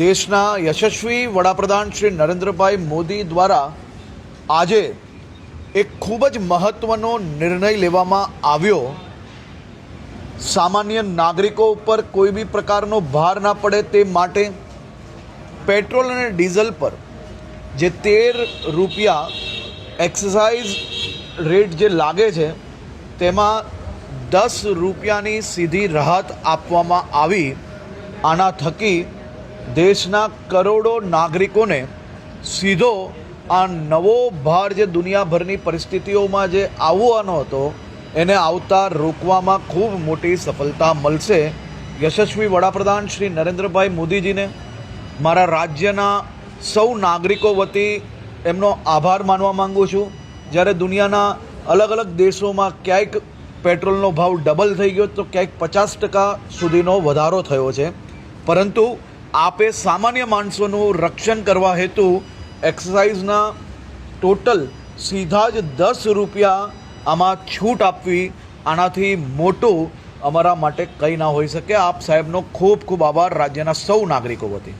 દેશના યશસ્વી વડાપ્રધાન શ્રી નરેન્દ્રભાઈ મોદી દ્વારા આજે એક ખૂબ જ મહત્ત્વનો નિર્ણય લેવામાં આવ્યો। સામાન્ય નાગરિકો ઉપર કોઈ બી પ્રકારનો ભાર ના પડે તે માટે પેટ્રોલ અને ડીઝલ પર જે 13 રૂપિયા એક્સાઇઝ રેટ જે લાગે છે તેમાં 10 રૂપિયાની સીધી રાહત આપવામાં આવી। આના થકી દેશના કરોડો નાગરિકોને સીધો આ નવો ભાર જે દુનિયાભરની પરિસ્થિતિઓમાં જે આવવાનો હતો એને આવતા રોકવામાં ખૂબ મોટી સફળતા મળશે। યશસ્વી વડાપ્રધાન શ્રી નરેન્દ્રભાઈ મોદીજીને મારા રાજ્યના સૌ નાગરિકો વતી એમનો આભાર માનવા માગું છું। જ્યારે દુનિયાના અલગ અલગ દેશોમાં ક્યાંક પેટ્રોલનો ભાવ ડબલ થઈ ગયો તો ક્યાંક 50% સુધીનો વધારો થયો છે, પરંતુ આપે સામાન્ય માણસોનું રક્ષણ કરવા હેતુ એક્સાઇઝના ટોટલ સીધા જ 10 રૂપિયા આમાં છૂટ આપવી, આનાથી મોટું અમારા માટે કંઈ ના હોઈ શકે। આપ સાહેબનો ખૂબ ખૂબ આભાર રાજ્યના સૌ નાગરિકો વતી।